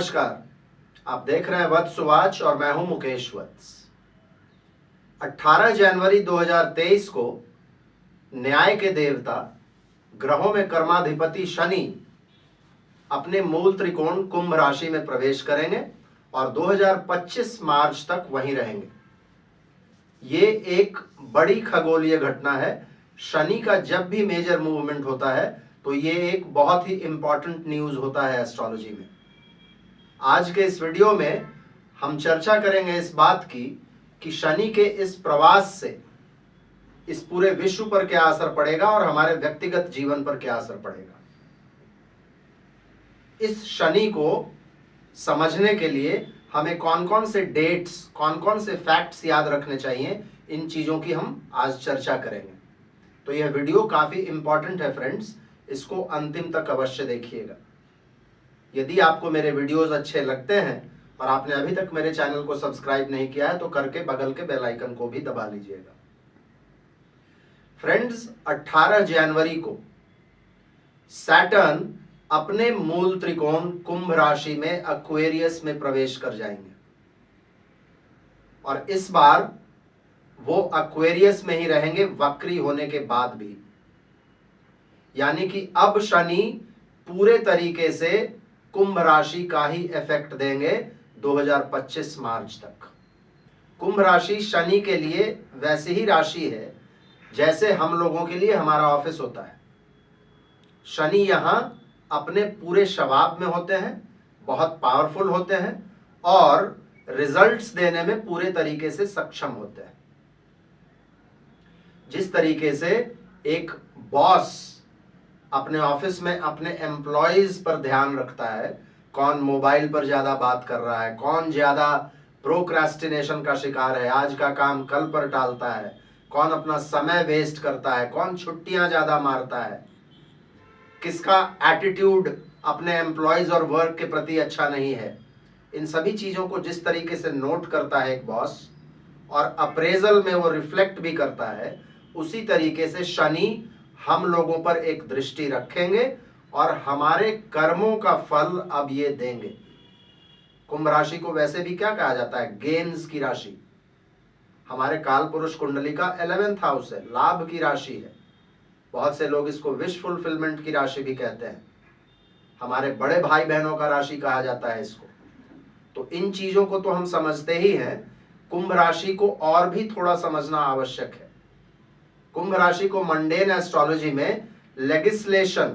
नमस्कार, आप देख रहे हैं वत्स वाच और मैं हूं मुकेश वत्स। 18 जनवरी 2023 को न्याय के देवता, ग्रहों में कर्माधिपति शनि अपने मूल त्रिकोण कुंभ राशि में प्रवेश करेंगे और 2025 मार्च तक वहीं रहेंगे। ये एक बड़ी खगोलीय घटना है। शनि का जब भी मेजर मूवमेंट होता है तो ये एक बहुत ही इंपॉर्टेंट न्यूज होता है एस्ट्रोलॉजी में। आज के इस वीडियो में हम चर्चा करेंगे इस बात की कि शनि के इस प्रवास से इस पूरे विश्व पर क्या असर पड़ेगा और हमारे व्यक्तिगत जीवन पर क्या असर पड़ेगा। इस शनि को समझने के लिए हमें कौन कौन से डेट्स, कौन कौन से फैक्ट्स याद रखने चाहिए, इन चीजों की हम आज चर्चा करेंगे। तो यह वीडियो काफी इंपॉर्टेंट है फ्रेंड्स, इसको अंतिम तक अवश्य देखिएगा। यदि आपको मेरे वीडियोस अच्छे लगते हैं और आपने अभी तक मेरे चैनल को सब्सक्राइब नहीं किया है तो करके बगल के बेल आइकन को भी दबा लीजिएगा। फ्रेंड्स, 18 जनवरी को सैटर्न अपने मूल त्रिकोण कुंभ राशि में एक्वेरियस में प्रवेश कर जाएंगे और इस बार वो एक्वेरियस में ही रहेंगे वक्री होने के बाद भी। यानी कि अब शनि पूरे तरीके से कुंभ राशि का ही इफेक्ट देंगे 2025 मार्च तक। कुंभ राशि शनि के लिए वैसी ही राशि है जैसे हम लोगों के लिए हमारा ऑफिस होता है। शनि यहां अपने पूरे शबाब में होते हैं, बहुत पावरफुल होते हैं और रिजल्ट्स देने में पूरे तरीके से सक्षम होते हैं। जिस तरीके से एक बॉस अपने ऑफिस में अपने एम्प्लॉयज पर ध्यान रखता है, कौन मोबाइल पर ज्यादा बात कर रहा है, कौन ज्यादा प्रोक्रेस्टिनेशन का शिकार है, आज का काम कल पर टालता है, कौन अपना समय वेस्ट करता है, कौन छुट्टियां ज्यादा मारता है, किसका एटीट्यूड अपने एम्प्लॉयज और वर्क के प्रति अच्छा नहीं है, इन सभी चीजों को जिस तरीके से नोट करता है एक बॉस और अप्रेजल में वो रिफ्लेक्ट भी करता है, उसी तरीके से शनि हम लोगों पर एक दृष्टि रखेंगे और हमारे कर्मों का फल अब ये देंगे। कुंभ राशि को वैसे भी क्या कहा जाता है? गेन्स की राशि। हमारे काल पुरुष कुंडली का 11th हाउस है, लाभ की राशि है। बहुत से लोग इसको विश फुलफिलमेंट की राशि भी कहते हैं। हमारे बड़े भाई बहनों का राशि कहा जाता है इसको। तो इन चीजों को तो हम समझते ही हैं, कुंभ राशि को और भी थोड़ा समझना आवश्यक है। कुंभ राशि को मंडेन एस्ट्रोलॉजी में लेगिस्लेशन,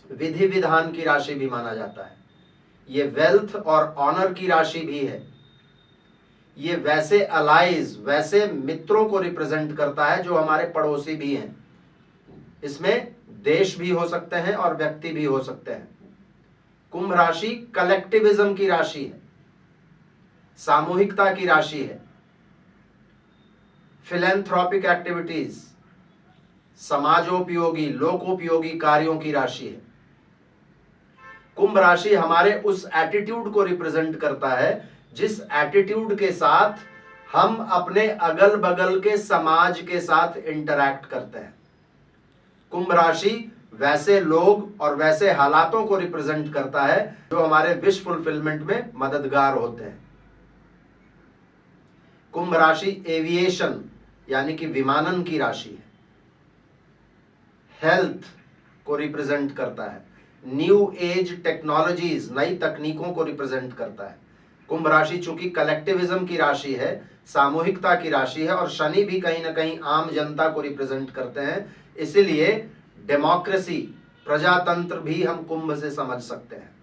विधि विधान की राशि भी माना जाता है। ये वेल्थ और ऑनर की राशि भी है। ये वैसे अलाइज, वैसे मित्रों को रिप्रेजेंट करता है जो हमारे पड़ोसी भी हैं। इसमें देश भी हो सकते हैं और व्यक्ति भी हो सकते हैं। कुंभ राशि कलेक्टिविज्म की राशि है, सामूहिकता की राशि है, फिलैंथ्रोपिक एक्टिविटीज, समाजोपयोगी, लोकोपयोगी कार्यों की राशि है। कुंभ राशि हमारे उस एटीट्यूड को रिप्रेजेंट करता है जिस एटीट्यूड के साथ हम अपने अगल बगल के समाज के साथ इंटरैक्ट करते हैं। कुंभ राशि वैसे लोग और वैसे हालातों को रिप्रेजेंट करता है जो हमारे विश फुलफिलमेंट में मददगार होते हैं। कुंभ राशि एविएशन यानी कि विमानन की राशि है। हेल्थ को रिप्रेजेंट करता है। न्यू एज टेक्नोलॉजीज, नई तकनीकों को रिप्रेजेंट करता है। कुंभ राशि चूंकि कलेक्टिविज्म की राशि है, सामूहिकता की राशि है और शनि भी कहीं ना कहीं आम जनता को रिप्रेजेंट करते हैं, इसीलिए डेमोक्रेसी, प्रजातंत्र भी हम कुंभ से समझ सकते हैं।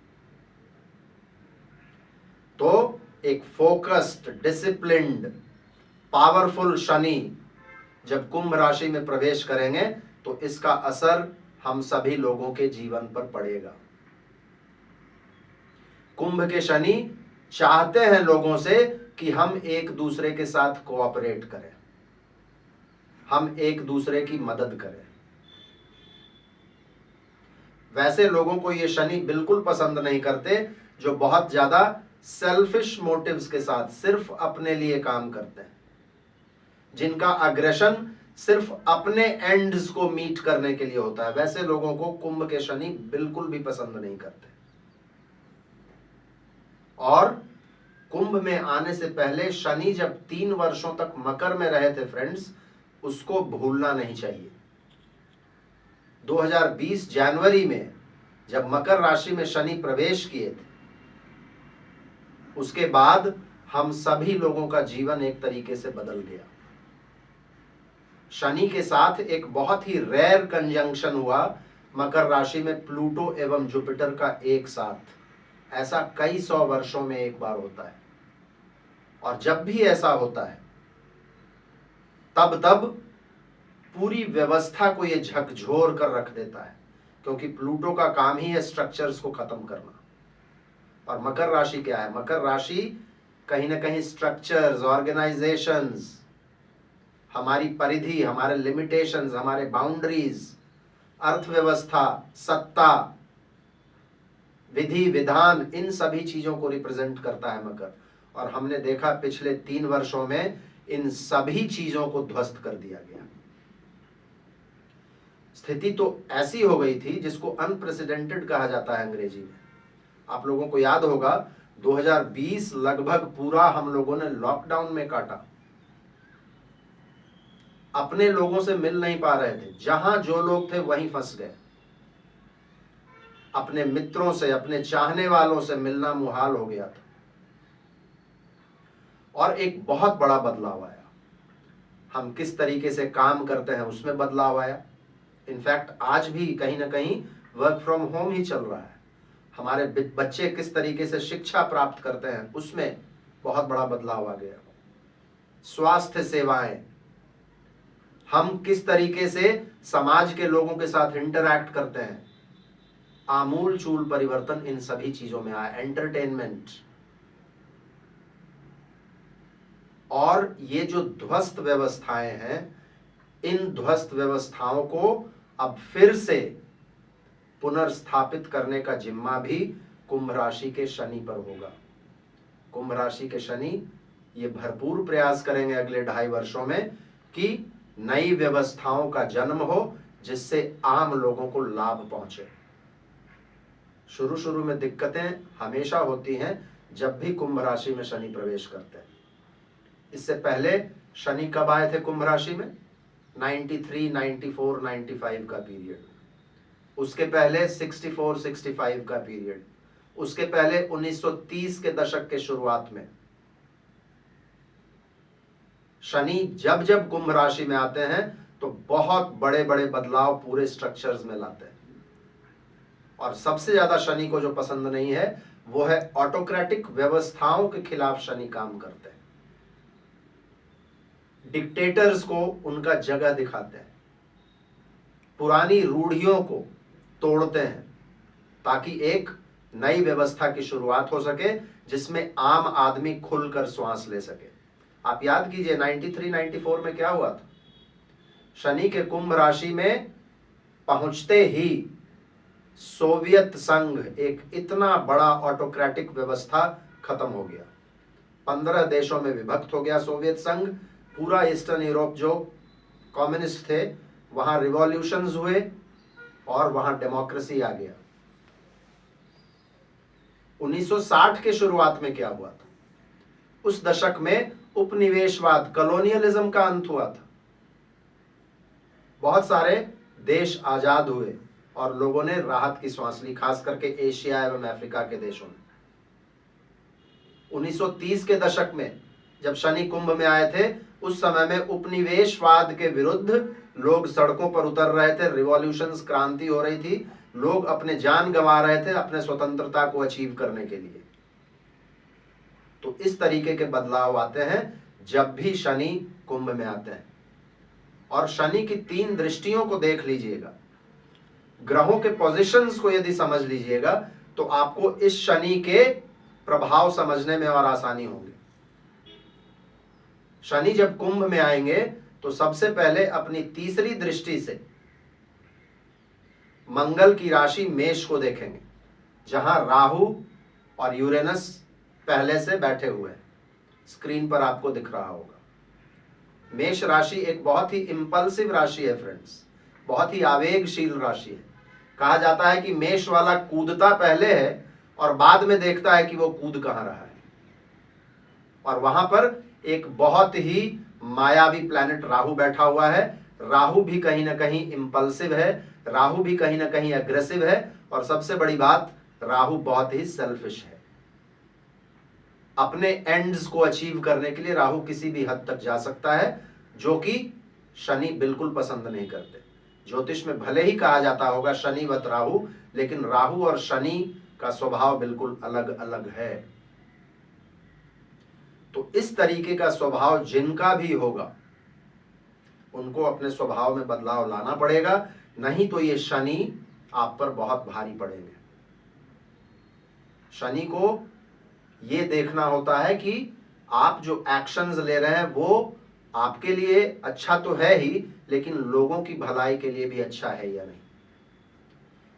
तो एक फोकस्ड, डिसिप्लिन्ड, पावरफुल शनि जब कुंभ राशि में प्रवेश करेंगे तो इसका असर हम सभी लोगों के जीवन पर पड़ेगा। कुंभ के शनि चाहते हैं लोगों से कि हम एक दूसरे के साथ कोऑपरेट करें, हम एक दूसरे की मदद करें। वैसे लोगों को ये शनि बिल्कुल पसंद नहीं करते जो बहुत ज्यादा सेल्फिश मोटिव्स के साथ सिर्फ अपने लिए काम करते हैं, जिनका अग्रेशन सिर्फ अपने एंड्स को मीट करने के लिए होता है। वैसे लोगों को कुंभ के शनि बिल्कुल भी पसंद नहीं करते। और कुंभ में आने से पहले शनि जब 3 वर्षों तक मकर में रहे थे फ्रेंड्स, उसको भूलना नहीं चाहिए। 2020 जनवरी में जब मकर राशि में शनि प्रवेश किए थे, उसके बाद हम सभी लोगों का जीवन एक तरीके से बदल गया। शनि के साथ एक बहुत ही रेयर कंजंक्शन हुआ मकर राशि में प्लूटो एवं जुपिटर का एक साथ। ऐसा कई 100 वर्षों में एक बार होता है, और जब भी ऐसा होता है तब पूरी व्यवस्था को ये झकझोर कर रख देता है, क्योंकि प्लूटो का काम ही है स्ट्रक्चर्स को खत्म करना। और मकर राशि क्या है? मकर राशि कहीं ना कहीं स्ट्रक्चर्स, ऑर्गेनाइजेशंस, हमारी परिधि, हमारे लिमिटेशंस, हमारे बाउंड्रीज, अर्थव्यवस्था, सत्ता, विधि विधान, इन सभी चीजों को रिप्रेजेंट करता है मकर। और हमने देखा पिछले 3 वर्षों में इन सभी चीजों को ध्वस्त कर दिया गया। स्थिति तो ऐसी हो गई थी जिसको अनप्रेसिडेंटेड कहा जाता है अंग्रेजी में। आप लोगों को याद होगा 2020 लगभग पूरा हम लोगों ने लॉकडाउन में काटा। अपने लोगों से मिल नहीं पा रहे थे, जहां जो लोग थे वहीं फंस गए। अपने मित्रों से, अपने चाहने वालों से मिलना मुहाल हो गया था। और एक बहुत बड़ा बदलाव आया, हम किस तरीके से काम करते हैं उसमें बदलाव आया। इनफैक्ट आज भी कहीं ना कहीं वर्क फ्रॉम होम ही चल रहा है। हमारे बच्चे किस तरीके से शिक्षा प्राप्त करते हैं उसमें बहुत बड़ा बदलाव आ गया। स्वास्थ्य सेवाएं, हम किस तरीके से समाज के लोगों के साथ इंटरैक्ट करते हैं, आमूल चूल परिवर्तन इन सभी चीजों में आया। एंटरटेनमेंट, और ये जो ध्वस्त व्यवस्थाएं हैं, इन ध्वस्त व्यवस्थाओं को अब फिर से पुनर्स्थापित करने का जिम्मा भी कुंभ राशि के शनि पर होगा। कुंभ राशि के शनि ये भरपूर प्रयास करेंगे अगले 2.5 वर्षों में कि नई व्यवस्थाओं का जन्म हो जिससे आम लोगों को लाभ पहुंचे। शुरू में दिक्कतें हमेशा होती हैं जब भी कुंभ राशि में शनि प्रवेश करते हैं। इससे पहले शनि कब आए थे कुंभ राशि में? 93, 94, 95 का पीरियड। उसके पहले 64, 65 का पीरियड। उसके पहले 1930 के दशक के शुरुआत में। शनि जब जब कुंभ राशि में आते हैं तो बहुत बड़े बड़े बदलाव पूरे स्ट्रक्चर्स में लाते हैं। और सबसे ज्यादा शनि को जो पसंद नहीं है वो है ऑटोक्रेटिक व्यवस्थाओं के खिलाफ शनि काम करते हैं। डिक्टेटर्स को उनका जगह दिखाते हैं, पुरानी रूढ़ियों को तोड़ते हैं ताकि एक नई व्यवस्था की शुरुआत हो सके जिसमें आम आदमी खुलकर श्वास ले सके। आप याद कीजिए 93, 94 में क्या हुआ था? शनि के कुंभ राशि में पहुंचते ही सोवियत संघ, एक इतना बड़ा ऑटोक्रेटिक व्यवस्था, खत्म हो गया। 15 देशों में विभक्त हो गया सोवियत संघ। पूरा ईस्टर्न यूरोप जो कम्युनिस्ट थे वहां रिवॉल्यूशंस हुए और वहां डेमोक्रेसी आ गया। 1960 के शुरुआत में क्या हुआ था? उस दशक में उपनिवेशवाद, कॉलोनियलिज्म का अंत हुआ था। बहुत सारे देश आजाद हुए और लोगों ने राहत की सांस ली, खास करके एशिया एवं अफ्रीका के देशों में। 1930 के दशक में जब शनि कुंभ में आए थे उस समय में उपनिवेशवाद के विरुद्ध लोग सड़कों पर उतर रहे थे, रिवॉल्यूशंस, क्रांति हो रही थी, लोग अपने जान गंवा रहे थे अपने स्वतंत्रता को अचीव करने के लिए। तो इस तरीके के बदलाव आते हैं जब भी शनि कुंभ में आते हैं। और शनि की 3 दृष्टियों को देख लीजिएगा, ग्रहों के पोजीशंस को यदि समझ लीजिएगा तो आपको इस शनि के प्रभाव समझने में और आसानी होगी। शनि जब कुंभ में आएंगे तो सबसे पहले अपनी तीसरी दृष्टि से मंगल की राशि मेष को देखेंगे, जहां राहु और यूरेनस पहले से बैठे हुए हैं। स्क्रीन पर आपको दिख रहा होगा। मेष राशि एक बहुत ही इंपल्सिव राशि है फ्रेंड्स, बहुत ही आवेगशील राशि है। कहा जाता है कि मेष वाला कूदता पहले है और बाद में देखता है कि वो कूद कहां रहा है। और वहां पर एक बहुत ही मायावी प्लैनेट राहु बैठा हुआ है। राहु भी कहीं ना कहीं इंपल्सिव है, राहु भी कहीं ना कहीं एग्रेसिव है, और सबसे बड़ी बात, राहु बहुत ही सेल्फिश है। अपने एंड्स को अचीव करने के लिए राहु किसी भी हद तक जा सकता है, जो कि शनि बिल्कुल पसंद नहीं करते। ज्योतिष में भले ही कहा जाता होगा शनिवत राहु, लेकिन राहु और शनि का स्वभाव बिल्कुल अलग अलग है। तो इस तरीके का स्वभाव जिनका भी होगा उनको अपने स्वभाव में बदलाव लाना पड़ेगा, नहीं तो ये शनि आप पर बहुत भारी पड़ेंगे। शनि को ये देखना होता है कि आप जो एक्शंस ले रहे हैं वो आपके लिए अच्छा तो है ही, लेकिन लोगों की भलाई के लिए भी अच्छा है या नहीं।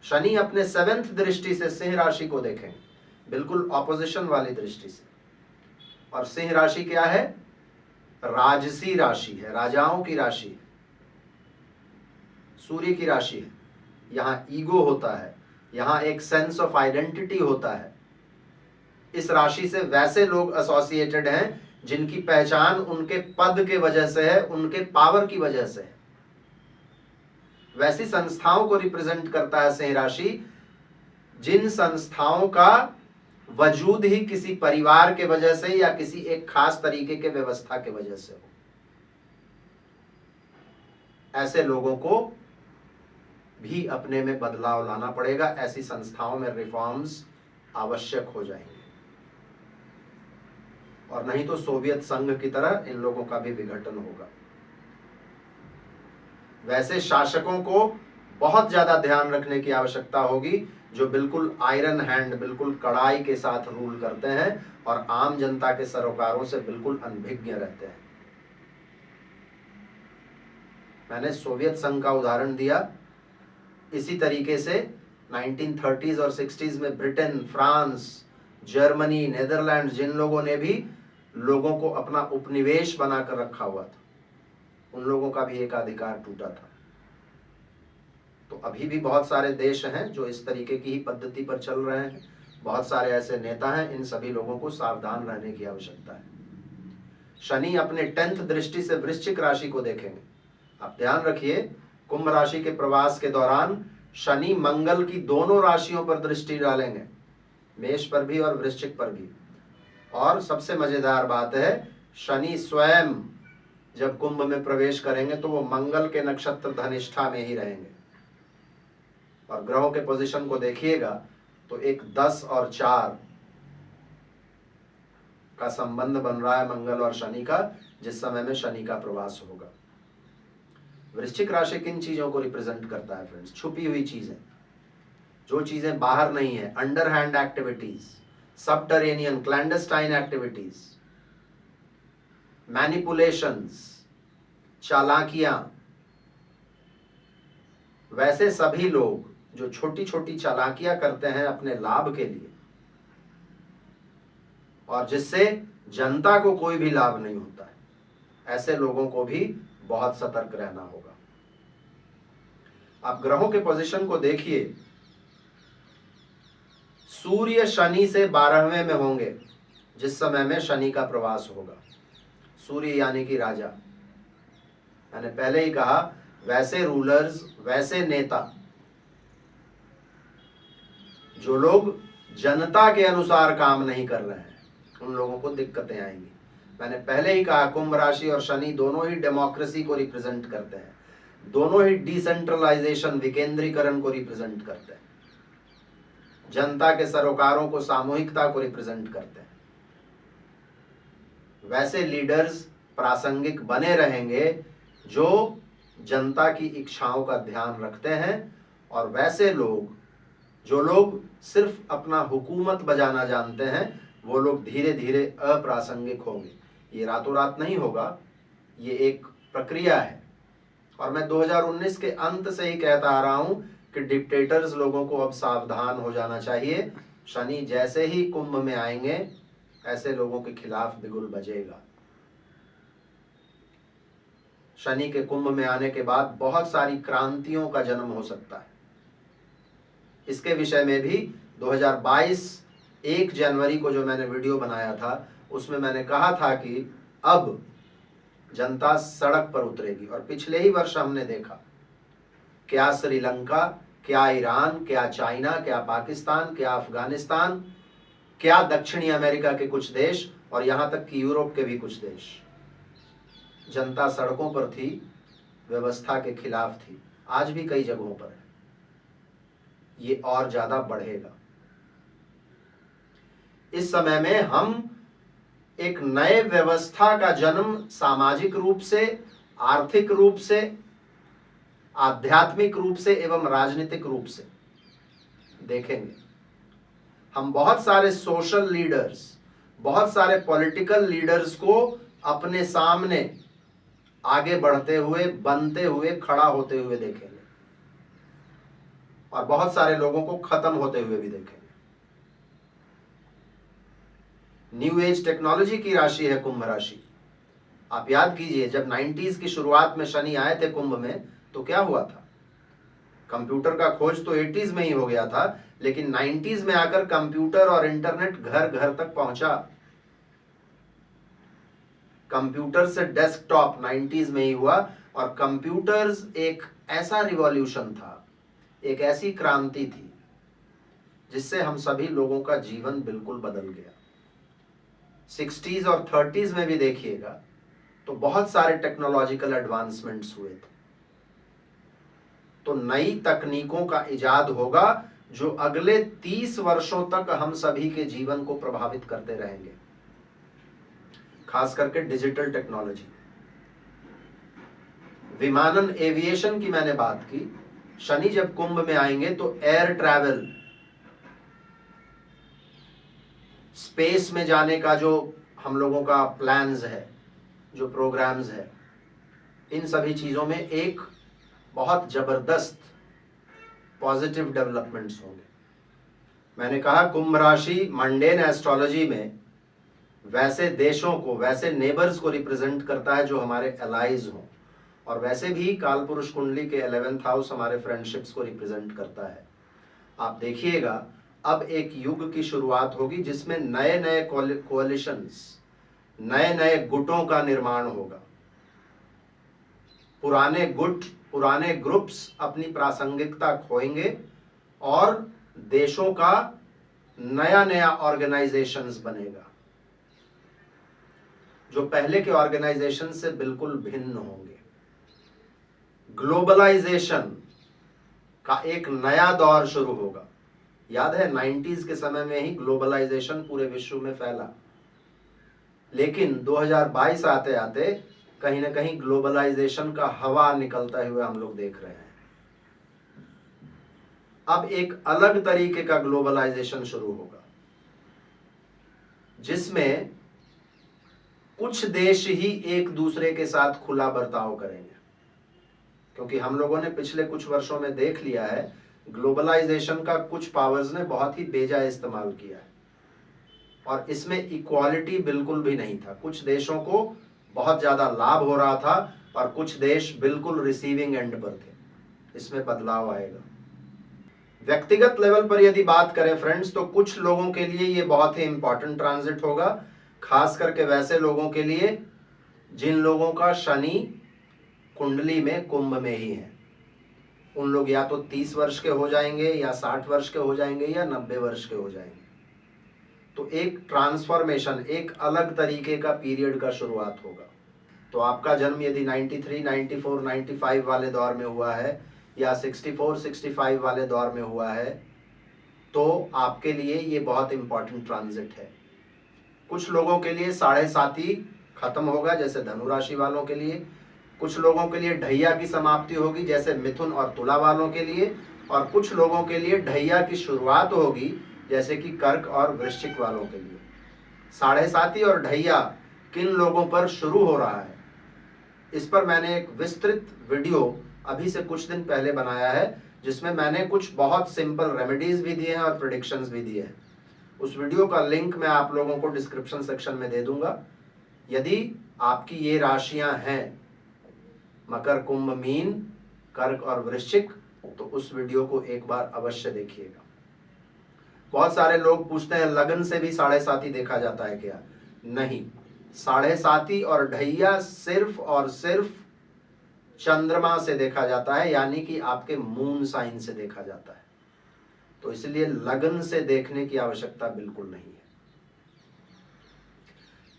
शनि अपने 7th दृष्टि से सिंह राशि को देखेंगे, बिल्कुल ऑपोजिशन वाली दृष्टि से। और सिंह राशि क्या है? राजसी राशि है, राजाओं की राशि है, सूर्य की राशि है। यहां ईगो होता है, यहां एक सेंस ऑफ आइडेंटिटी होता है। इस राशि से वैसे लोग एसोसिएटेड हैं जिनकी पहचान उनके पद के वजह से है, उनके पावर की वजह से है। वैसी संस्थाओं को रिप्रेजेंट करता है सिंह राशि जिन संस्थाओं का वजूद ही किसी परिवार के वजह से या किसी एक खास तरीके के व्यवस्था के वजह से हो। ऐसे लोगों को भी अपने में बदलाव लाना पड़ेगा। ऐसी संस्थाओं में रिफॉर्म्स आवश्यक हो जाएंगे, और नहीं तो सोवियत संघ की तरह इन लोगों का भी विघटन होगा। वैसे शासकों को बहुत ज्यादा ध्यान रखने की आवश्यकता होगी जो बिल्कुल आयरन हैंड, बिल्कुल कड़ाई के साथ रूल करते हैं और आम जनता के सरोकारों से बिल्कुल अनभिज्ञ रहते हैं। मैंने सोवियत संघ का उदाहरण दिया, इसी तरीके से 1930s और 60s में ब्रिटेन, फ्रांस, जर्मनी, नेदरलैंड, जिन लोगों ने भी लोगों को अपना उपनिवेश बनाकर रखा हुआ था, उन लोगों का भी एक अधिकार टूटा था। तो अभी भी बहुत सारे देश हैं जो इस तरीके की ही पद्धति पर चल रहे हैं। बहुत सारे ऐसे नेता हैं, इन सभी लोगों को सावधान रहने की आवश्यकता है। शनि अपने 10th दृष्टि से वृश्चिक राशि को देखेंगे। आप ध्यान रखिए, कुंभ राशि के प्रवास के दौरान शनि मंगल की दोनों राशियों पर दृष्टि डालेंगे, मेष पर भी और वृश्चिक पर भी। और सबसे मजेदार बात है, शनि स्वयं जब कुंभ में प्रवेश करेंगे तो वो मंगल के नक्षत्र धनिष्ठा में ही रहेंगे। और ग्रहों के पोजीशन को देखिएगा तो एक 10 और 4 का संबंध बन रहा है मंगल और शनि का, जिस समय में शनि का प्रवास होगा। वृश्चिक राशि किन चीजों को रिप्रेजेंट करता है फ्रेंड्स? छुपी हुई चीजें, जो चीजें बाहर नहीं है, underhand activities, subterranean clandestine activities, manipulations, चालाकियां। वैसे सभी लोग जो छोटी छोटी चालाकियां करते हैं अपने लाभ के लिए और जिससे जनता को कोई भी लाभ नहीं होता है, ऐसे लोगों को भी बहुत सतर्क रहना होगा। आप ग्रहों के पोजीशन को देखिए, सूर्य शनि से 12वें में होंगे जिस समय में शनि का प्रवास होगा। सूर्य यानी कि राजा। मैंने पहले ही कहा, वैसे रूलर्स, वैसे नेता जो लोग जनता के अनुसार काम नहीं कर रहे हैं, उन लोगों को दिक्कतें आएंगी। मैंने पहले ही कहा, कुंभ राशि और शनि दोनों ही डेमोक्रेसी को रिप्रेजेंट करते हैं, दोनों ही डिसेंट्रलाइजेशन, विकेंद्रीकरण को रिप्रेजेंट करते हैं, जनता के सरोकारों को, सामूहिकता को रिप्रेजेंट करते हैं। वैसे लीडर्स प्रासंगिक बने रहेंगे जो जनता की इच्छाओं का ध्यान रखते हैं, और वैसे लोग जो लोग सिर्फ अपना हुकूमत बजाना जानते हैं, वो लोग धीरे धीरे अप्रासंगिक होंगे। ये रातों रात नहीं होगा, ये एक प्रक्रिया है। और मैं 2019 के अंत से ही कहता आ रहा हूं कि डिक्टेटर्स लोगों को अब सावधान हो जाना चाहिए। शनि जैसे ही कुंभ में आएंगे, ऐसे लोगों के खिलाफ बिगुल बजेगा। शनि के कुंभ में आने के बाद बहुत सारी क्रांतियों का जन्म हो सकता है। इसके विषय में भी 2022 1 जनवरी को जो मैंने वीडियो बनाया था उसमें मैंने कहा था कि अब जनता सड़क पर उतरेगी, और पिछले ही वर्ष हमने देखा क्या श्रीलंका, क्या ईरान, क्या चाइना, क्या पाकिस्तान, क्या अफगानिस्तान, क्या दक्षिणी अमेरिका के कुछ देश और यहां तक कि यूरोप के भी कुछ देश, जनता सड़कों पर थी, व्यवस्था के खिलाफ थी। आज भी कई जगहों पर है, ये और ज्यादा बढ़ेगा। इस समय में हम एक नए व्यवस्था का जन्म सामाजिक रूप से, आर्थिक रूप से, आध्यात्मिक रूप से एवं राजनीतिक रूप से देखेंगे। हम बहुत सारे सोशल लीडर्स, बहुत सारे पॉलिटिकल लीडर्स को अपने सामने आगे बढ़ते हुए, बनते हुए, खड़ा होते हुए देखेंगे, और बहुत सारे लोगों को खत्म होते हुए भी देखेंगे। न्यू एज टेक्नोलॉजी की राशि है कुंभ राशि। आप याद कीजिए, जब 90s की शुरुआत में शनि आए थे कुंभ में तो क्या हुआ था? कंप्यूटर का खोज तो 80s में ही हो गया था, लेकिन 90s में आकर कंप्यूटर और इंटरनेट घर घर तक पहुंचा। कंप्यूटर से डेस्कटॉप 90s में ही हुआ, और कंप्यूटर्स एक ऐसा रिवॉल्यूशन था, एक ऐसी क्रांति थी जिससे हम सभी लोगों का जीवन बिल्कुल बदल गया। 60s और 30s में भी देखिएगा तो बहुत सारे टेक्नोलॉजिकल एडवांसमेंट्स हुए थे। तो नई तकनीकों का इजाद होगा जो अगले 30 वर्षों तक हम सभी के जीवन को प्रभावित करते रहेंगे, खास करके डिजिटल टेक्नोलॉजी। विमानन, एविएशन की मैंने बात की। शनि जब कुंभ में आएंगे तो एयर ट्रैवल, स्पेस में जाने का जो हम लोगों का प्लान्स है, जो प्रोग्राम्स है, इन सभी चीजों में एक बहुत जबरदस्त पॉजिटिव डेवलपमेंट्स होंगे। मैंने कहा कुंभ राशि मंडेन एस्ट्रोलॉजी में वैसे देशों को, वैसे नेबर्स को रिप्रेजेंट करता है जो हमारे एलाइज हों, और वैसे भी कालपुरुष कुंडली के 11th हाउस हमारे फ्रेंडशिप्स को रिप्रेजेंट करता है। आप देखिएगा अब एक युग की शुरुआत होगी जिसमें नए नए कोalitions, नए नए गुटों का निर्माण होगा। पुराने गुट, पुराने ग्रुप्स अपनी प्रासंगिकता खोएंगे और देशों का नया नया ऑर्गेनाइजेशंस बनेगा जो पहले के ऑर्गेनाइजेशन से बिल्कुल भिन्न होंगे। ग्लोबलाइजेशन का एक नया दौर शुरू होगा। याद है 90s के समय में ही ग्लोबलाइजेशन पूरे विश्व में फैला, लेकिन 2022 आते आते कहीं ना कहीं ग्लोबलाइजेशन का हवा निकलता हुए हम लोग देख रहे हैं। अब एक अलग तरीके का ग्लोबलाइजेशन शुरू होगा जिसमें कुछ देश ही एक दूसरे के साथ खुला बर्ताव करेंगे, क्योंकि हम लोगों ने पिछले कुछ वर्षों में देख लिया है ग्लोबलाइजेशन का कुछ पावर्स ने बहुत ही बेजा इस्तेमाल किया है, और इसमें इक्वालिटी बिल्कुल भी नहीं था। कुछ देशों को बहुत ज्यादा लाभ हो रहा था और कुछ देश बिल्कुल रिसीविंग एंड पर थे। इसमें बदलाव आएगा। व्यक्तिगत लेवल पर यदि बात करें फ्रेंड्स, तो कुछ लोगों के लिए ये बहुत ही इंपॉर्टेंट ट्रांजिट होगा, खास करके वैसे लोगों के लिए जिन लोगों का शनि कुंडली में कुंभ में ही है। उन लोग या तो 30 वर्ष के हो जाएंगे, या 60 वर्ष के हो जाएंगे, या 90 वर्ष के हो जाएंगे। तो एक ट्रांसफॉर्मेशन, एक अलग तरीके का पीरियड का शुरुआत होगा। तो आपका जन्म यदि 93, 94, 95 वाले दौर में हुआ है, या 64, 65 वाले दौर में हुआ है, तो आपके लिए ये बहुत इंपॉर्टेंट ट्रांजिट है। कुछ लोगों के लिए 7.5 खत्म होगा, जैसे धनु राशि वालों के लिए। कुछ लोगों के लिए ढैया की समाप्ति होगी, जैसे मिथुन और तुला वालों के लिए। और कुछ लोगों के लिए ढैया की शुरुआत होगी, जैसे कि कर्क और वृश्चिक वालों के लिए। 7.5 और ढैया किन लोगों पर शुरू हो रहा है, इस पर मैंने एक विस्तृत वीडियो अभी से कुछ दिन पहले बनाया है, जिसमें मैंने कुछ बहुत सिंपल रेमेडीज भी दिए हैं और प्रेडिक्शंस भी दिए हैं। उस वीडियो का लिंक मैं आप लोगों को डिस्क्रिप्शन सेक्शन में दे दूंगा। यदि आपकी ये राशियां हैं मकर, कुंभ, मीन, कर्क और वृश्चिक, तो उस वीडियो को एक बार अवश्य देखिएगा। बहुत सारे लोग पूछते हैं लगन से भी 7.5 देखा जाता है क्या? नहीं, 7.5 और ढैया सिर्फ और सिर्फ चंद्रमा से देखा जाता है, यानी कि आपके मून साइन से देखा जाता है। तो इसलिए लगन से देखने की आवश्यकता बिल्कुल नहीं है।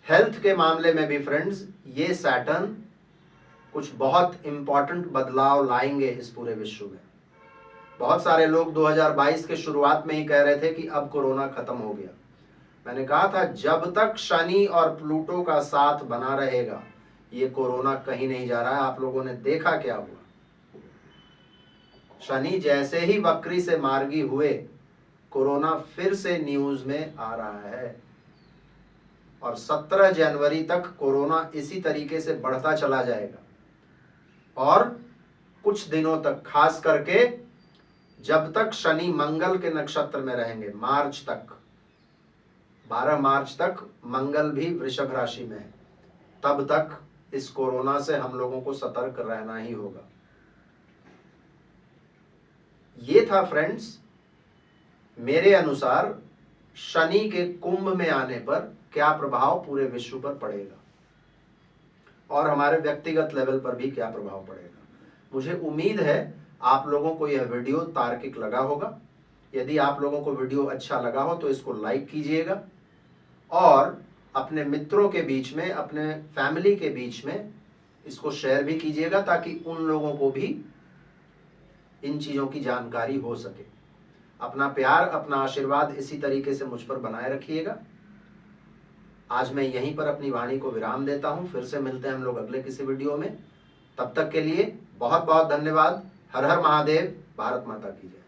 हेल्थ के मामले में भी फ्रेंड्स, ये सैटर्न कुछ बहुत इंपॉर्टेंट बदलाव लाएंगे इस पूरे विश्व में। बहुत सारे लोग 2022 के शुरुआत में ही कह रहे थे कि अब कोरोना खत्म हो गया। मैंने कहा था जब तक शनि और प्लूटो का साथ बना रहेगा ये कोरोना कहीं नहीं जा रहा है। आप लोगों ने देखा क्या हुआ, शनि जैसे ही वक्री से मार्गी हुए, कोरोना फिर से न्यूज में आ रहा है और 17 जनवरी तक कोरोना इसी तरीके से बढ़ता चला जाएगा। और कुछ दिनों तक, खास करके जब तक शनि मंगल के नक्षत्र में रहेंगे, मार्च तक, 12 मार्च तक मंगल भी वृषभ राशि में है, तब तक इस कोरोना से हम लोगों को सतर्क रहना ही होगा। ये था फ्रेंड्स मेरे अनुसार शनि के कुंभ में आने पर क्या प्रभाव पूरे विश्व पर पड़ेगा और हमारे व्यक्तिगत लेवल पर भी क्या प्रभाव पड़ेगा। मुझे उम्मीद है आप लोगों को यह वीडियो तार्किक लगा होगा। यदि आप लोगों को वीडियो अच्छा लगा हो तो इसको लाइक कीजिएगा और अपने मित्रों के बीच में, अपने फैमिली के बीच में इसको शेयर भी कीजिएगा ताकि उन लोगों को भी इन चीज़ों की जानकारी हो सके। अपना प्यार, अपना आशीर्वाद इसी तरीके से मुझ पर बनाए रखिएगा। आज मैं यहीं पर अपनी वाणी को विराम देता हूं। फिर से मिलते हैं हम लोग अगले किसी वीडियो में। तब तक के लिए बहुत बहुत धन्यवाद। हर हर महादेव। भारत माता की जय।